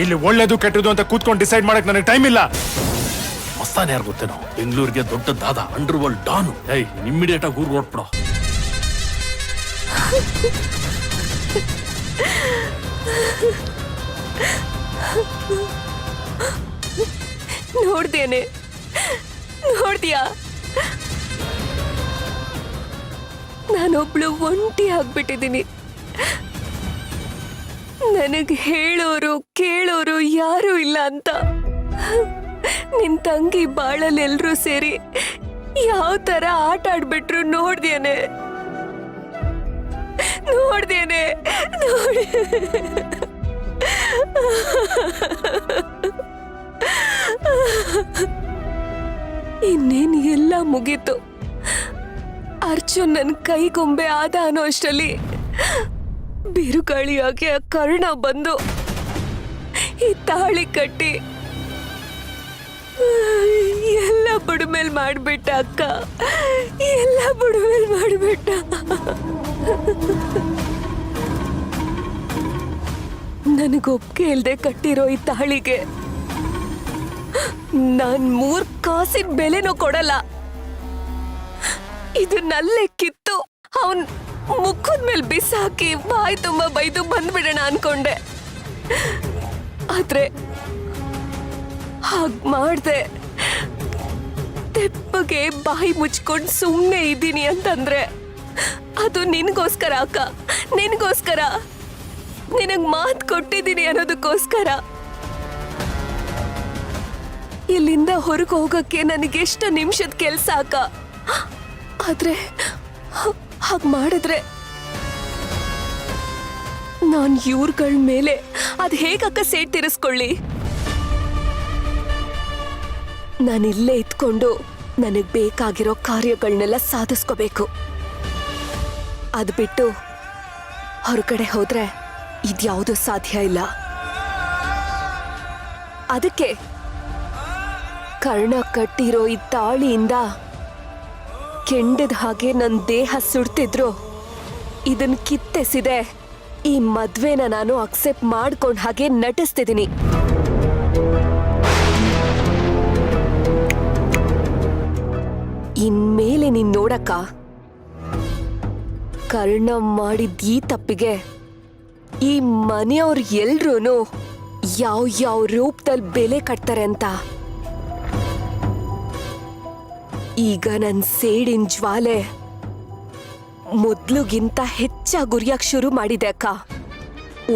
ಇಲ್ಲಿ ಒಳ್ಳೇದು ಕೆಟ್ಟದು ಅಂತ ಕೂತ್ಕೊಂಡು ಡಿಸೈಡ್ ಮಾಡಕ್ ನನಗೆ ಟೈಮ್ ಇಲ್ಲ. ಮಸ್ತಾನೆ ಯಾರು ಗೊತ್ತೇನೋ, ಬೆಂಗಳೂರಿಗೆ ದೊಡ್ಡ ದಾದ, ಅಂಡರ್ ವರ್ಲ್ಡ್ ಡಾನು. ಇಮ್ಮಿಡಿಯೇಟ್ ಆಗಿ ಊರ್ ಹೊರಟ್ಬಿಡೋ. ನೋಡ್ದೇನೆ, ನೋಡ್ತೀಯಾ ನಾನೊಬ್ಳು ಒಂಟಿ ಆಗ್ಬಿಟ್ಟಿದ್ದೀನಿ. ನನಗೆ ಹೇಳೋರು ಕೇಳೋರು ಯಾರೂ ಇಲ್ಲ ಅಂತ. ನಿನ್ ತಂಗಿ ಬಾಳಲ್ಲಿ ಎಲ್ರೂ ಸೇರಿ ಯಾವ ತರ ಆಟ ಆಡ್ಬಿಟ್ರು ನೋಡ್ದೇನೆ, ನೋಡ್ದೇನೆ ನೋಡಿ. ಇನ್ನೇನ್ ಎಲ್ಲ ಮುಗೀತು. ಅರ್ಜುನ್ ನನ್ ಕೈಗೊಂಬೆ ಆದ ಅನ್ನೋ ಅಷ್ಟರಲ್ಲಿ ಬಿರುಗಾಳಿಯಾಗಿ ಆ ಕರ್ಣ ಬಂದು ಈ ತಾಳಿ ಕಟ್ಟಿ ಎಲ್ಲ ಬುಡಮೇಲ್ ಮಾಡ್ಬಿಟ್ಟ ಅಕ್ಕ, ಎಲ್ಲ ಬುಡಮೇಲ್ ಮಾಡ್ಬಿಟ್ಟ. ನನಗೊಪ್ಪಿಗೆ ಇಲ್ದೆ ಕಟ್ಟಿರೋ ಈ ತಾಳಿಗೆ ನಾನ್ 3 ಕಾಸಿನ ಬೆಲೆನೂ ಕೊಡಲ್ಲ. ಇದನ್ನಲ್ಲೇ ಕಿತ್ತು ಅವನ್ ಮುಖದ ಮೇಲೆ ಬಿಸಾಕಿ ಬಾಯಿ ತುಂಬಾ ಬೈದು ಬಂದ್ಬಿಡೋಣ ಅನ್ಕೊಂಡೆ. ಆದ್ರೆ ಹಾಗ್ ಮಾಡ್ದೆ. ತೆಪ್ಪಗೆ ಬಾಯಿ ಮುಚ್ಕೊಂಡು ಸುಮ್ಮನೆ ಇದ್ದೀನಿ ಅಂತಂದ್ರೆ ಅದು ನಿನ್ಗೋಸ್ಕರ ಅಕ್ಕ, ನಿನ್ಗೋಸ್ಕರ. ನಿನಗ್ ಮಾತು ಕೊಟ್ಟಿದ್ದೀನಿ ಅನ್ನೋದಕ್ಕೋಸ್ಕರ. ಇಲ್ಲಿಂದ ಹೊರಗೆ ಹೋಗಕ್ಕೆ ನನಗೆಷ್ಟು ನಿಮಿಷದ ಕೆಲ್ಸ ಅಕ್ಕ. ಆದ್ರೆ ಹಾಗ್ ಮಾಡಿದ್ರೆ ನಾನ್ ಇವ್ರಗಳ ಮೇಲೆ ಅದ್ ಹೇಗಕ್ಕ ಸೇಟ್ ತೀರಿಸ್ಕೊಳ್ಳಿ? ನಾನಿಲ್ಲೇ ಇದ್ಕೊಂಡು ನನಗ್ ಬೇಕಾಗಿರೋ ಕಾರ್ಯಗಳನ್ನೆಲ್ಲ ಸಾಧಿಸ್ಕೋಬೇಕು. ಅದ್ ಬಿಟ್ಟು ಹೊರಗಡೆ ಹೋದ್ರೆ ಇದ್ಯಾವುದು ಸಾಧ್ಯ ಇಲ್ಲ. ಅದಕ್ಕೆ ಕರ್ಣ ಕಟ್ಟಿರೋ ಈ ತಾಳಿಯಿಂದ ಕೆಂಡದ ಹಾಗೆ ನನ್ನ ದೇಹ ಸುಡ್ತಿದ್ರು ಇದನ್ ಕಿತ್ತೆಸಿದೆ ಈ ಮದ್ವೆನ ನಾನು ಅಕ್ಸೆಪ್ಟ್ ಮಾಡ್ಕೊಂಡ್ ಹಾಗೆ ನಟಿಸ್ತಿದ್ದೀನಿ. ಇನ್ಮೇಲೆ ನೀನ್ ನೋಡಕ್ಕ, ಕರ್ಣ ಮಾಡಿದ ಈ ತಪ್ಪಿಗೆ ಈ ಮನೆಯವ್ರು ಎಲ್ರೂ ಯಾವ ರೂಪದಲ್ಲಿ ಬೆಲೆ ಕಟ್ತಾರೆ ಅಂತ. ಈಗ ನನ್ ಸೇಡಿನ ಜ್ವಾಲೆ ಮೊದ್ಲುಗಿಂತ ಹೆಚ್ಚಾಗಿ ಉರಿಯಕ್ ಶುರು ಮಾಡಿದೆ ಅಕ್ಕ.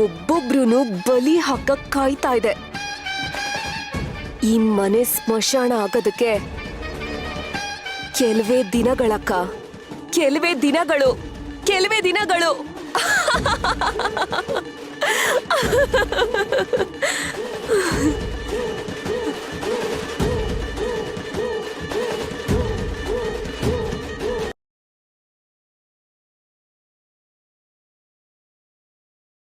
ಒಬ್ಬೊಬ್ರು ಬಲಿ ಹಾಕಕ್ ಕಾಯ್ತಾ ಇದೆ. ಈ ಮನೆ ಸ್ಮಶಾನ ಆಗೋದಕ್ಕೆ ಕೆಲವೇ ದಿನಗಳಕ್ಕ, ಕೆಲವೇ ದಿನಗಳು.